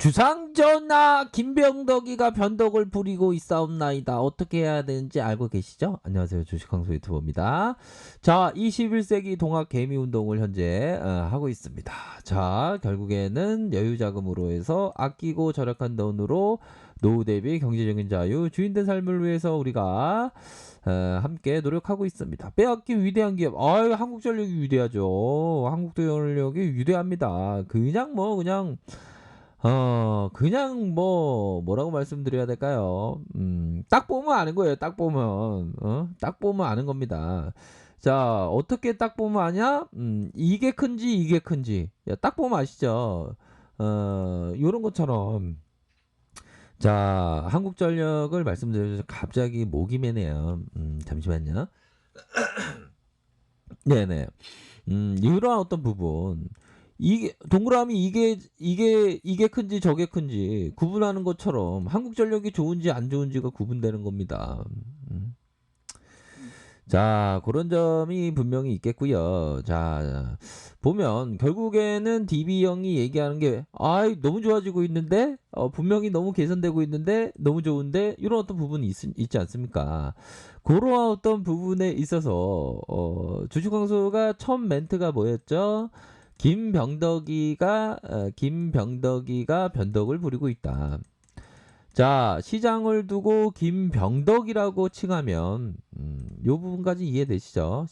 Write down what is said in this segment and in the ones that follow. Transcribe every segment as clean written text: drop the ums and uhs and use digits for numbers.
주상전하 김병덕이가 변덕을 부리고 있사옵나이다. 어떻게 해야 되는지 알고 계시죠? 안녕하세요. 주식황소 유튜버입니다. 자, 21세기 동학 개미운동을 현재 하고 있습니다. 자, 결국에는 여유자금으로 해서 아끼고 절약한 돈으로 노후 대비 경제적인 자유, 주인된 삶을 위해서 우리가 함께 노력하고 있습니다. 빼앗긴 위대한 기업. 아유, 한국전력이 위대하죠. 한국전력이 위대합니다. 그냥 뭐라고 말씀드려야 될까요? 딱 보면 아는 거예요. 딱 보면. 딱 보면 아는 겁니다. 자, 어떻게 딱 보면 아냐? 이게 큰지 이게 큰지. 야, 딱 보면 아시죠? 요런 것처럼. 자, 한국전력을 말씀드려서 갑자기 목이 메네요. 잠시만요. 네네. 이런 어떤 부분. 이게 동그라미 이게 큰지 저게 큰지 구분하는 것처럼 한국전력이 좋은지 안 좋은지가 구분되는 겁니다. 자, 그런 점이 분명히 있겠고요. 자, 보면 결국에는 DB형이 얘기하는 게 너무 좋아지고 있는데 분명히 너무 개선되고 있는데 너무 좋은데 이런 어떤 부분이 있지 않습니까? 그러한 어떤 부분에 있어서 주식광수가 처음 멘트가 뭐였죠? 김병덕이가 변덕을 부리고 있다. 자, 시장을 두고 김병덕이라고 칭하면 요 부분까지 이해되시죠?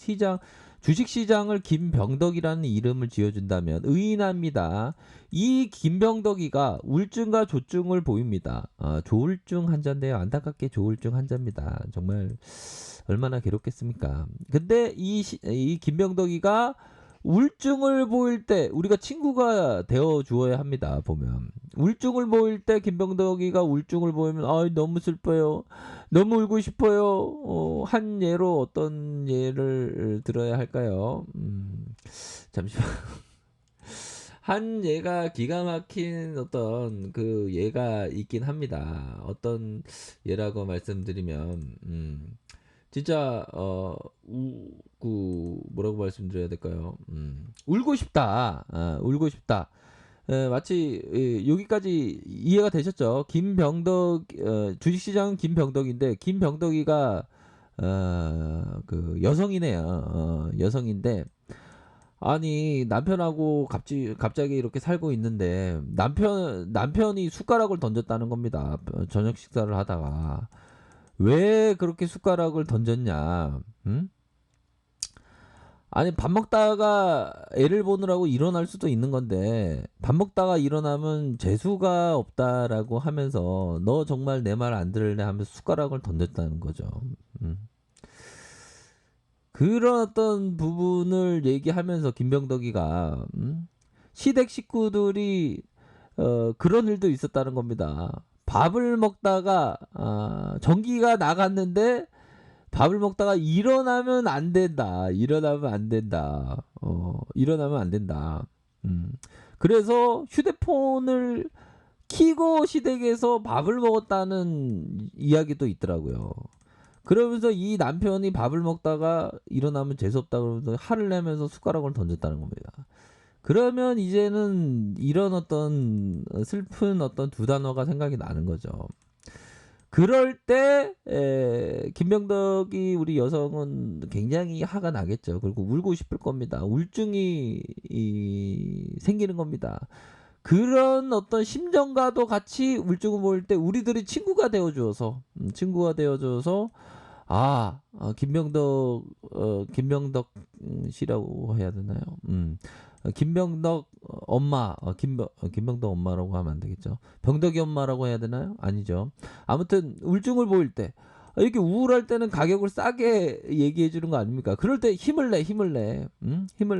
주식시장을 김병덕이라는 이름을 지어준다면 의인합니다. 이 김병덕이가 우울증과 조증을 보입니다. 조울증 환자인데요. 안타깝게 조울증 환자입니다. 정말 얼마나 괴롭겠습니까? 근데 이 김병덕이가 우울증을 보일 때 우리가 친구가 되어 주어야 합니다. 보면 우울증을 보일 때 김병덕이가 우울증을 보이면 너무 슬퍼요. 너무 울고 싶어요. 한 예로 어떤 예를 들어야 할까요? 잠시만. 한 예가 기가 막힌 어떤 그 예가 있긴 합니다. 어떤 예라고 말씀드리면 진짜 뭐라고 말씀드려야 될까요? 울고 싶다. 울고 싶다. 마치 여기까지 이해가 되셨죠? 주식시장은 김병덕인데 김병덕이가 그 여성이네요. 여성인데 아니 남편하고 갑자기 이렇게 살고 있는데 남편이 숟가락을 던졌다는 겁니다. 저녁 식사를 하다가 왜 그렇게 숟가락을 던졌냐? 아니 밥 먹다가 애를 보느라고 일어날 수도 있는 건데 밥 먹다가 일어나면 재수가 없다라고 하면서 너 정말 내 말 안 들을래 하면서 숟가락을 던졌다는 거죠. 그런 어떤 부분을 얘기하면서 김병덕이가 시댁 식구들이 그런 일도 있었다는 겁니다. 밥을 먹다가 전기가 나갔는데 밥을 먹다가 일어나면 안 된다. 일어나면 안 된다. 일어나면 안 된다. 그래서 휴대폰을 키고 시댁에서 밥을 먹었다는 이야기도 있더라고요. 그러면서 이 남편이 밥을 먹다가 일어나면 재수없다 그러면서 화를 내면서 숟가락을 던졌다는 겁니다. 그러면 이제는 이런 어떤 슬픈 어떤 두 단어가 생각이 나는 거죠. 그럴 때 김병덕이 우리 여성은 굉장히 화가 나겠죠. 그리고 울고 싶을 겁니다. 우울증이 생기는 겁니다. 그런 어떤 심정과도 같이 우울증을 보일 때 우리들이 친구가 되어주어서 김병덕 씨라고 해야 되나요? 김병덕 엄마, 김병덕 엄마라고 하면 안 되겠죠. 병덕이 엄마라고 해야 되나요? 아니죠. 아무튼 우울증을 보일 때 이렇게 우울할 때는 가격을 싸게 얘기해 주는 거 아닙니까? 그럴 때 힘을 내. 힘을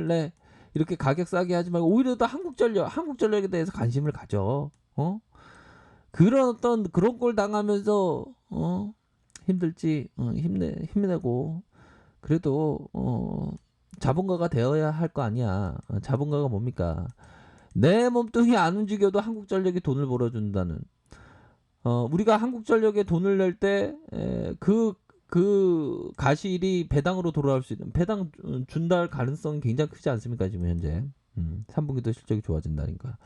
내. 이렇게 가격 싸게 하지 말고 오히려 더 한국전력에 대해서 관심을 가져. 그런 어떤 그런 걸 당하면서 힘들지. 힘내고 그래도 자본가가 되어야 할 거 아니야. 자본가가 뭡니까? 내 몸뚱이 안 움직여도 한국전력이 돈을 벌어준다는. 우리가 한국전력에 돈을 낼 때 그 가실이 배당으로 돌아올 수 있는 배당 준다 할 가능성이 굉장히 크지 않습니까 지금 현재. 3분기도 실적이 좋아진다니까.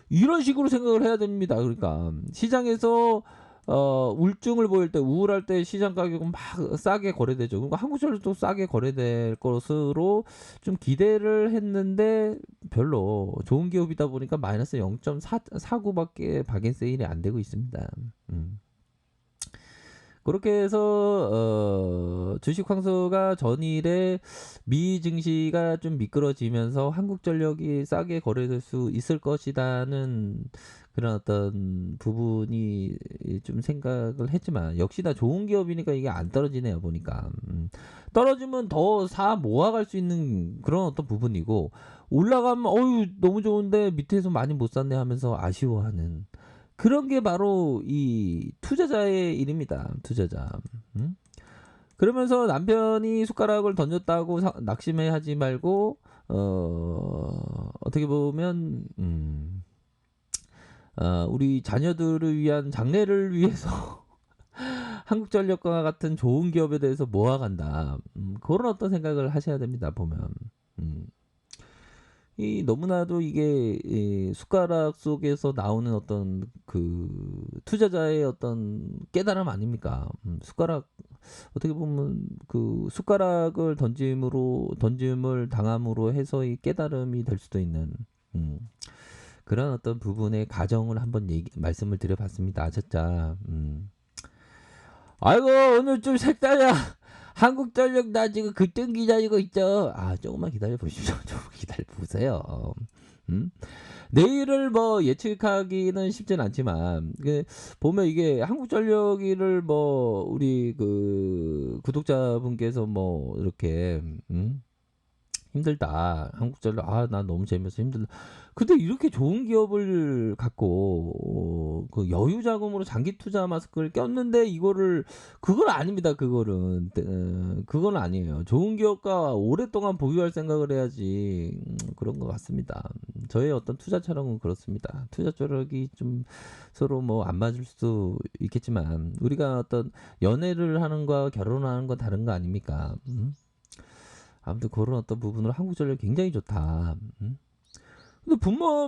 이런 식으로 생각을 해야 됩니다. 그러니까 시장에서 울증을 보일 때 우울할 때 시장 가격은 막 싸게 거래되죠. 그러니까 한국전력도 싸게 거래될 것으로 좀 기대를 했는데 별로 좋은 기업이다 보니까 마이너스 0.49밖에 박앤 세일이 안 되고 있습니다. 음. 그렇게 해서 주식 황소가 전일에 미 증시가 좀 미끄러지면서 한국전력이 싸게 거래될 수 있을 것이라는 그런 어떤 부분이 좀 생각을 했지만 역시나 좋은 기업이니까 이게 안 떨어지네요 보니까. 떨어지면 더 사 모아갈 수 있는 그런 어떤 부분이고 올라가면 어유 너무 좋은데 밑에서 많이 못 샀네 하면서 아쉬워하는 그런 게 바로 이 투자자의 일입니다. 투자자. 음? 그러면서 남편이 숟가락을 던졌다고 낙심해하지 말고 어떻게 보면 우리 자녀들을 위한 장래를 위해서 한국전력과 같은 좋은 기업에 대해서 모아간다. 그런 어떤 생각을 하셔야 됩니다. 보면. 음. 이 너무나도 이게 이 숟가락 속에서 나오는 어떤 그 투자자의 어떤 깨달음 아닙니까? 숟가락 어떻게 보면 그 숟가락을 던짐을 당함으로 해서 이 깨달음이 될 수도 있는 음, 그런 어떤 부분의 가정을 한번 말씀을 드려봤습니다. 아셨죠? 아이고 오늘 좀 색다르야. 한국전력 나 지금 급등 기다리고 있죠. 아 조금만 기다려 보십시오. 좀 기다려 보세요. 음? 내일을 뭐 예측하기는 쉽진 않지만 그 보면 이게 한국전력을 뭐 우리 그 구독자분께서 뭐 이렇게 힘들다. 한국전력 나 너무 재밌어서 힘들다. 근데 이렇게 좋은 기업을 갖고 그 여유 자금으로 장기 투자 마스크를 꼈는데 이거를 그건 아닙니다. 그건 아니에요. 좋은 기업과 오랫동안 보유할 생각을 해야지 그런 것 같습니다. 저의 어떤 투자 철학은 그렇습니다. 투자 철학이 좀 서로 뭐 안 맞을 수도 있겠지만 우리가 어떤 연애를 하는 거와 결혼하는 건 다른 거 아닙니까? 아무튼 그런 어떤 부분으로 한국전력 굉장히 좋다. 근데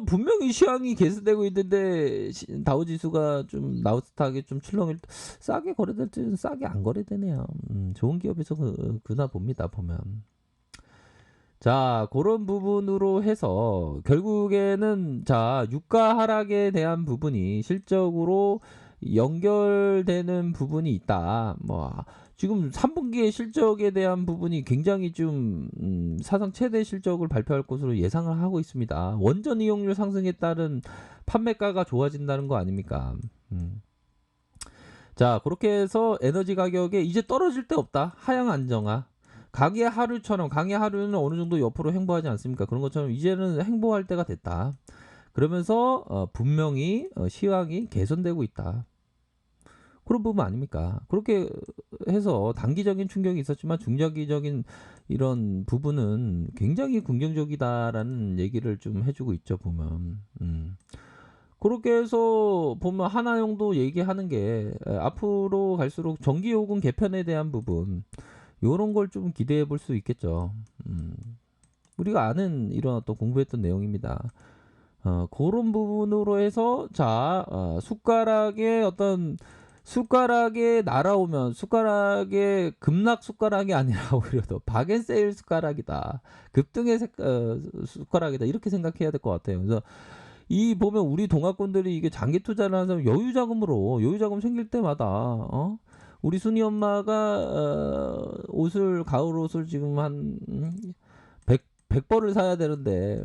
분명히 시황이 개선되고 있는데 다우지수가 좀 나우스닥이 좀 출렁일 싸게 거래될 때는 싸게 안 거래되네요. 좋은 기업에서 그나 봅니다 보면. 자 그런 부분으로 해서 결국에는 자 유가 하락에 대한 부분이 실적으로 연결되는 부분이 있다. 뭐 지금 3분기의 실적에 대한 부분이 굉장히 좀 사상 최대 실적을 발표할 것으로 예상을 하고 있습니다. 원전 이용률 상승에 따른 판매가가 좋아진다는 거 아닙니까? 자 그렇게 해서 에너지 가격에 이제 떨어질 데 없다. 하향 안정화. 강의 하루처럼 강의 하루는 어느 정도 옆으로 행보하지 않습니까? 그런 것처럼 이제는 행보할 때가 됐다. 그러면서 분명히 시황이 개선되고 있다. 그런 부분 아닙니까? 그렇게 해서 단기적인 충격이 있었지만 중장기적인 이런 부분은 굉장히 긍정적이다라는 얘기를 좀 해주고 있죠 보면. 그렇게 해서 보면 하나영도 얘기하는 게 앞으로 갈수록 전기요금 개편에 대한 부분 요런 걸 좀 기대해 볼 수 있겠죠. 우리가 아는 이런 어떤 공부했던 내용입니다. 그런 부분으로 해서 자 숟가락에 날아오면 숟가락에 급락 숟가락이 아니라 오히려 더 박앤세일 숟가락이다. 급등의 숟가락이다. 이렇게 생각해야 될 것 같아요. 그래서 이 보면 우리 동학군들이 이게 장기 투자를 하는 사람 여유 자금 생길 때마다 우리 순이 엄마가 가을 옷을 지금 한 100벌을 사야 되는데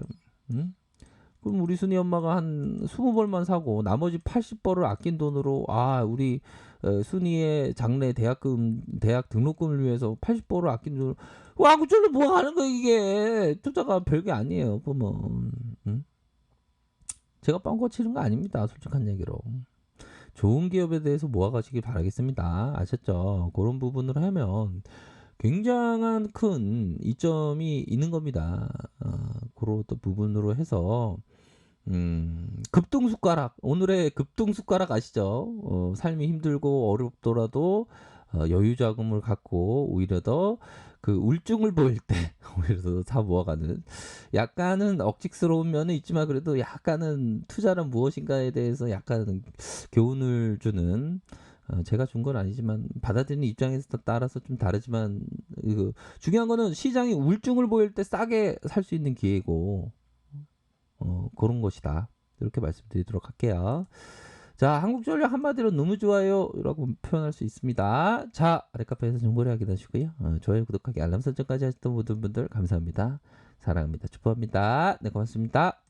그럼 우리 순이 엄마가 한 20벌만 사고 나머지 80벌을 아낀 돈으로 우리 순이의 장래 대학 등록금을 위해서 80벌을 아낀 돈으로 그쪽으로 뭐 하는 거 이게 투자가 별게 아니에요 보면. 제가 빵꾸 치는 거 아닙니다. 솔직한 얘기로. 좋은 기업에 대해서 모아가시기 바라겠습니다. 아셨죠? 그런 부분으로 하면 굉장한 큰 이점이 있는 겁니다. 그런 또 부분으로 해서 급등 숟가락 오늘의 급등 숟가락 아시죠? 삶이 힘들고 어렵더라도 여유 자금을 갖고 오히려 더 그 울증을 보일 때 오히려 사 모아가는 약간은 억측스러운 면은 있지만 그래도 약간은 투자는 무엇인가에 대해서 약간 교훈을 주는 제가 준 건 아니지만 받아들이는 입장에서 따라서 좀 다르지만 그 중요한 거는 시장이 울증을 보일 때 싸게 살 수 있는 기회고 그런 것이다. 이렇게 말씀드리도록 할게요. 자, 한국전력 한마디로 너무 좋아요라고 표현할 수 있습니다. 자, 아래카페에서 정보를 확인하시고요. 좋아요, 구독하기, 알람 설정까지 하셨던 모든 분들 감사합니다. 사랑합니다. 축복합니다. 네, 고맙습니다.